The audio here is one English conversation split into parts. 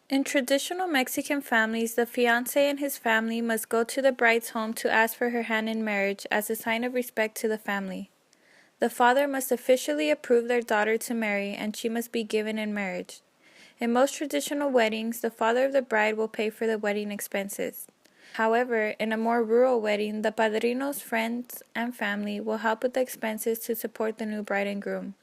In traditional Mexican families, the fiancé and his family must go to the bride's home to ask for her hand in marriage as a sign of respect to the family. The father must officially approve their daughter to marry, and she must be given in marriage. In most traditional weddings, the father of the bride will pay for the wedding expenses. However, in a more rural wedding, the padrino's friends and family will help with the expenses to support the new bride and groom.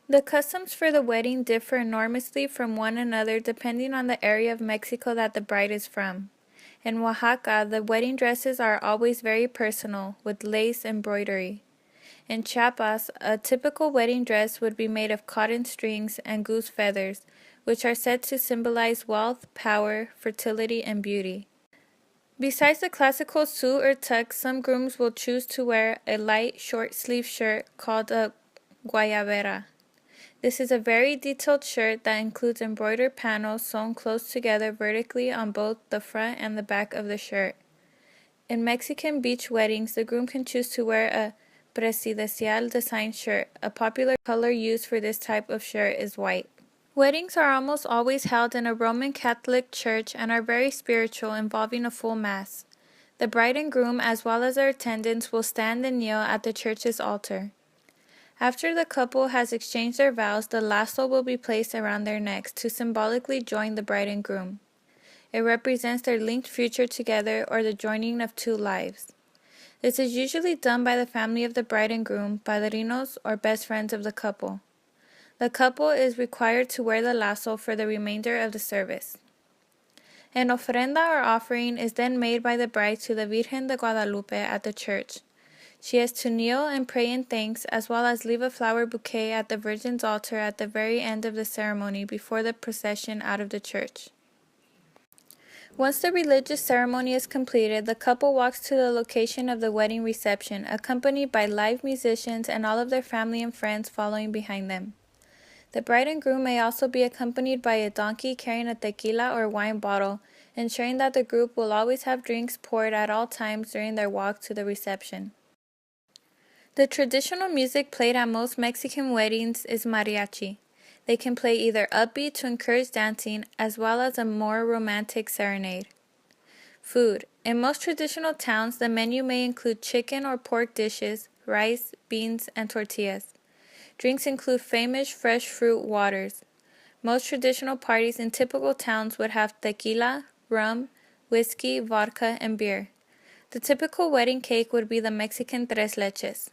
The customs for the wedding differ enormously from one another depending on the area of Mexico that the bride is from. In Oaxaca, the wedding dresses are always very personal, with lace embroidery. In Chiapas, a typical wedding dress would be made of cotton strings and goose feathers, which are said to symbolize wealth, power, fertility, and beauty. Besides the classical suit or tux, some grooms will choose to wear a light, short-sleeved shirt called a guayabera. This is a very detailed shirt that includes embroidered panels sewn close together vertically on both the front and the back of the shirt. In Mexican beach weddings, the groom can choose to wear a presidencial design shirt. A popular color used for this type of shirt is white. Weddings are almost always held in a Roman Catholic church and are very spiritual, involving a full mass. The bride and groom, as well as their attendants, will stand and kneel at the church's altar. After the couple has exchanged their vows, the lasso will be placed around their necks to symbolically join the bride and groom. It represents their linked future together or the joining of two lives. This is usually done by the family of the bride and groom, padrinos, or best friends of the couple. The couple is required to wear the lasso for the remainder of the service. An ofrenda or offering is then made by the bride to the Virgen de Guadalupe at the church. She has to kneel and pray in thanks, as well as leave a flower bouquet at the Virgin's altar at the very end of the ceremony before the procession out of the church. Once the religious ceremony is completed, the couple walks to the location of the wedding reception, accompanied by live musicians and all of their family and friends following behind them. The bride and groom may also be accompanied by a donkey carrying a tequila or wine bottle, ensuring that the group will always have drinks poured at all times during their walk to the reception. The traditional music played at most Mexican weddings is mariachi. They can play either upbeat to encourage dancing, as well as a more romantic serenade. Food. In most traditional towns, the menu may include chicken or pork dishes, rice, beans, and tortillas. Drinks include famous fresh fruit waters. Most traditional parties in typical towns would have tequila, rum, whiskey, vodka, and beer. The typical wedding cake would be the Mexican tres leches.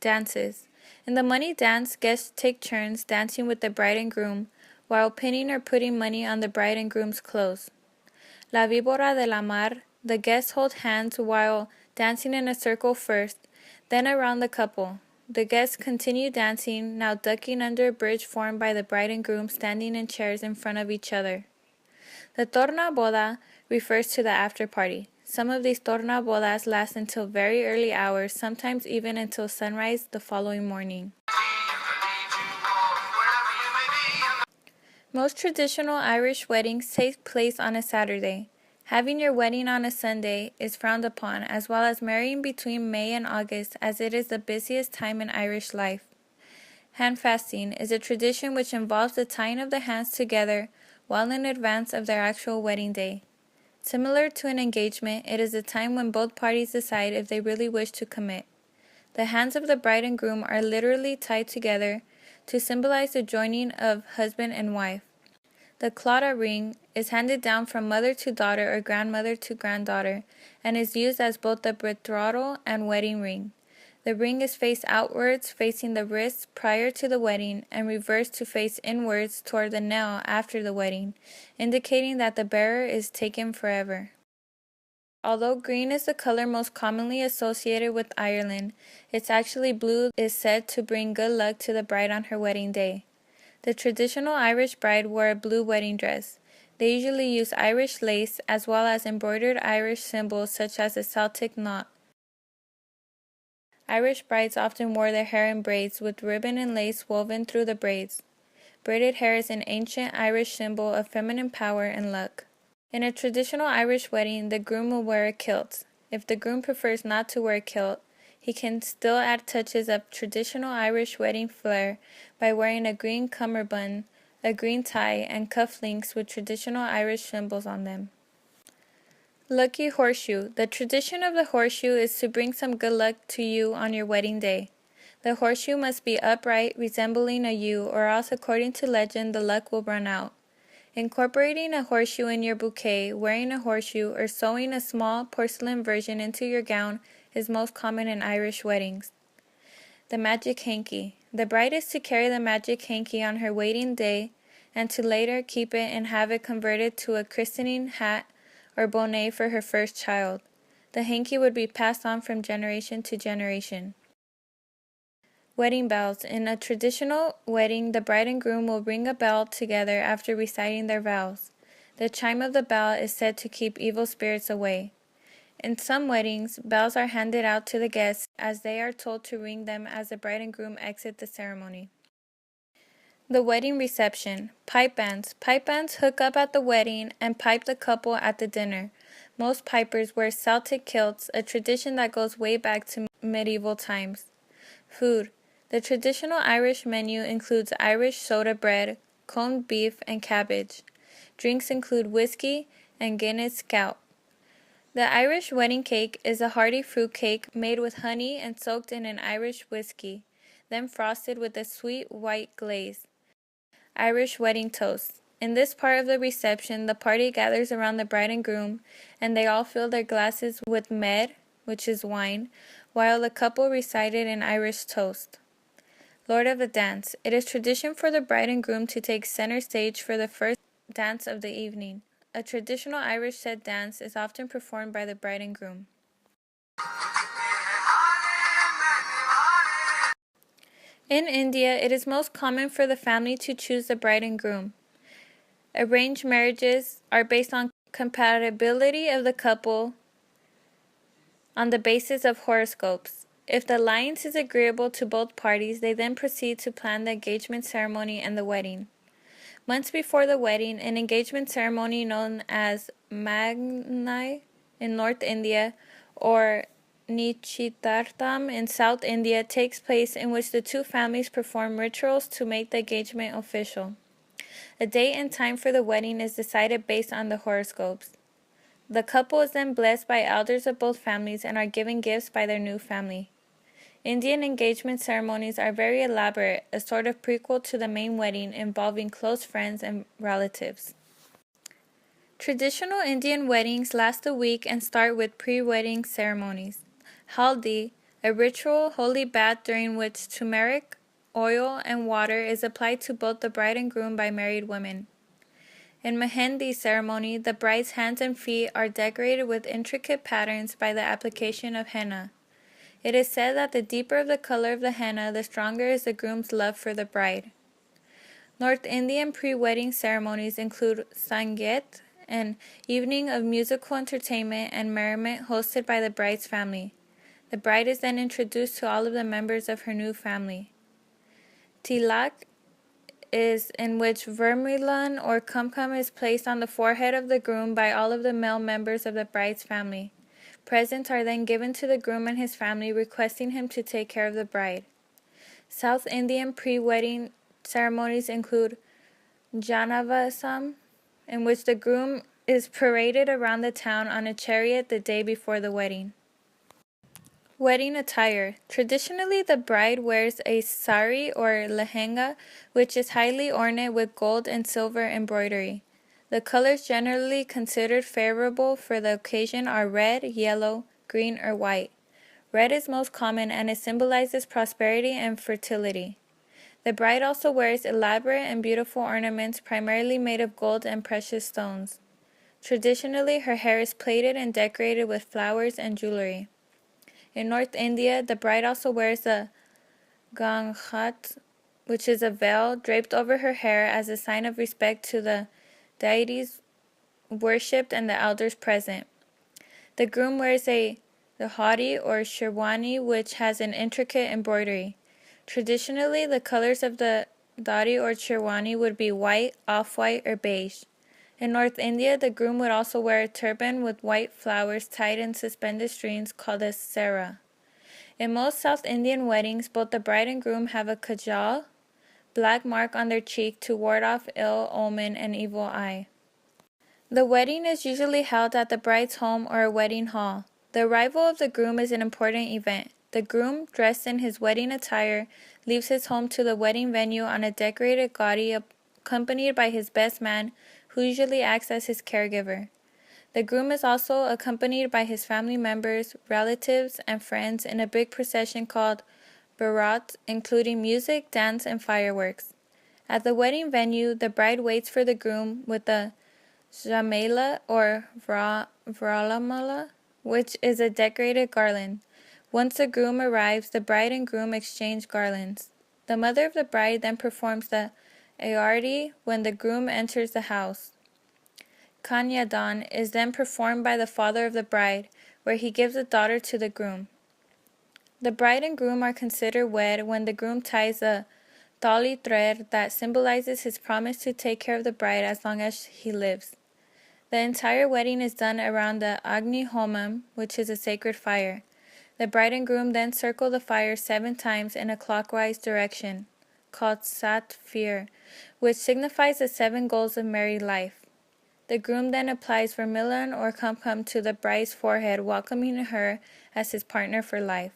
Dances. In the money dance, guests take turns dancing with the bride and groom, while pinning or putting money on the bride and groom's clothes. La víbora de la mar. The guests hold hands while dancing in a circle first, then around the couple. The guests continue dancing, now ducking under a bridge formed by the bride and groom standing in chairs in front of each other. The tornaboda refers to the after party. Some of these tornabodas last until very early hours, sometimes even until sunrise the following morning. Most traditional Irish weddings take place on a Saturday. Having your wedding on a Sunday is frowned upon, as well as marrying between May and August, as it is the busiest time in Irish life. Handfasting is a tradition which involves the tying of the hands together well in advance of their actual wedding day. Similar to an engagement, it is a time when both parties decide if they really wish to commit. The hands of the bride and groom are literally tied together to symbolize the joining of husband and wife. The clara ring is handed down from mother to daughter or grandmother to granddaughter and is used as both the betrothal and wedding ring. The ring is faced outwards, facing the wrist prior to the wedding, and reversed to face inwards toward the nail after the wedding, indicating that the bearer is taken forever. Although green is the color most commonly associated with Ireland, its actually blue is said to bring good luck to the bride on her wedding day. The traditional Irish bride wore a blue wedding dress. They usually use Irish lace as well as embroidered Irish symbols such as the Celtic knot. Irish brides often wore their hair in braids with ribbon and lace woven through the braids. Braided hair is an ancient Irish symbol of feminine power and luck. In a traditional Irish wedding, the groom will wear a kilt. If the groom prefers not to wear a kilt, he can still add touches of traditional Irish wedding flair by wearing a green cummerbund, a green tie, and cufflinks with traditional Irish symbols on them. Lucky horseshoe. The tradition of the horseshoe is to bring some good luck to you on your wedding day. The horseshoe must be upright, resembling a U, or else, according to legend, the luck will run out. Incorporating a horseshoe in your bouquet, wearing a horseshoe, or sewing a small porcelain version into your gown is most common in Irish weddings. The magic hanky. The bride is to carry the magic hanky on her wedding day and to later keep it and have it converted to a christening hat or bonnet for her first child. The hanky would be passed on from generation to generation. Wedding bells. In a traditional wedding, the bride and groom will ring a bell together after reciting their vows. The chime of the bell is said to keep evil spirits away. In some weddings, bells are handed out to the guests as they are told to ring them as the bride and groom exit the ceremony. The wedding reception. Pipe bands. Pipe bands hook up at the wedding and pipe the couple at the dinner. Most pipers wear Celtic kilts, a tradition that goes way back to medieval times. Food. The traditional Irish menu includes Irish soda bread, corned beef, and cabbage. Drinks include whiskey and Guinness Stout. The Irish wedding cake is a hearty fruit cake made with honey and soaked in an Irish whiskey, then frosted with a sweet white glaze. Irish wedding toast. In this part of the reception, the party gathers around the bride and groom, and they all fill their glasses with mead, which is wine, while the couple recited an Irish toast. Lord of the Dance. It is tradition for the bride and groom to take center stage for the first dance of the evening. A traditional Irish set dance is often performed by the bride and groom. In India, it is most common for the family to choose the bride and groom. Arranged marriages are based on compatibility of the couple on the basis of horoscopes. If the alliance is agreeable to both parties, they then proceed to plan the engagement ceremony and the wedding. Months before the wedding, an engagement ceremony known as Magnai in North India or Nichitartam in South India takes place, in which the two families perform rituals to make the engagement official. A date and time for the wedding is decided based on the horoscopes. The couple is then blessed by elders of both families and are given gifts by their new family. Indian engagement ceremonies are very elaborate, a sort of prequel to the main wedding involving close friends and relatives. Traditional Indian weddings last a week and start with pre-wedding ceremonies. Haldi, a ritual holy bath during which turmeric, oil, and water is applied to both the bride and groom by married women. In Mehendi ceremony, the bride's hands and feet are decorated with intricate patterns by the application of henna. It is said that the deeper the color of the henna, the stronger is the groom's love for the bride. North Indian pre-wedding ceremonies include Sangeet, an evening of musical entertainment and merriment hosted by the bride's family. The bride is then introduced to all of the members of her new family. Tilak is in which vermilion or kumkum is placed on the forehead of the groom by all of the male members of the bride's family. Presents are then given to the groom and his family, requesting him to take care of the bride. South Indian pre-wedding ceremonies include Janavasam, in which the groom is paraded around the town on a chariot the day before the wedding. Wedding attire. Traditionally, the bride wears a sari or lehenga, which is highly ornate with gold and silver embroidery. The colors generally considered favorable for the occasion are red, yellow, green, or white. Red is most common and it symbolizes prosperity and fertility. The bride also wears elaborate and beautiful ornaments primarily made of gold and precious stones. Traditionally, her hair is plaited and decorated with flowers and jewelry. In North India, the bride also wears a ganghat, which is a veil draped over her hair as a sign of respect to the deities worshipped and the elders present. The groom wears the dhoti or sherwani, which has an intricate embroidery. Traditionally, the colors of the dhoti or sherwani would be white, off-white, or beige. In North India, the groom would also wear a turban with white flowers tied in suspended strings called a sera. In most South Indian weddings, both the bride and groom have a kajal, black mark on their cheek to ward off ill omen and evil eye. The wedding is usually held at the bride's home or a wedding hall. The arrival of the groom is an important event. The groom, dressed in his wedding attire, leaves his home to the wedding venue on a decorated gaudy, accompanied by his best man, who usually acts as his caregiver. The groom is also accompanied by his family members, relatives, and friends in a big procession called Barat, including music, dance, and fireworks. At the wedding venue, the bride waits for the groom with the Jamela or Vralamala, which is a decorated garland. Once the groom arrives, the bride and groom exchange garlands. The mother of the bride then performs the Aarti when the groom enters the house. Kanyadan is then performed by the father of the bride, where he gives the daughter to the groom. The bride and groom are considered wed when the groom ties a tali thread that symbolizes his promise to take care of the bride as long as he lives. The entire wedding is done around the Agni Homam, which is a sacred fire. The bride and groom then circle the fire 7 times in a clockwise direction, called Sat Phir, which signifies the 7 goals of married life. The groom then applies vermilion or kumkum to the bride's forehead, welcoming her as his partner for life.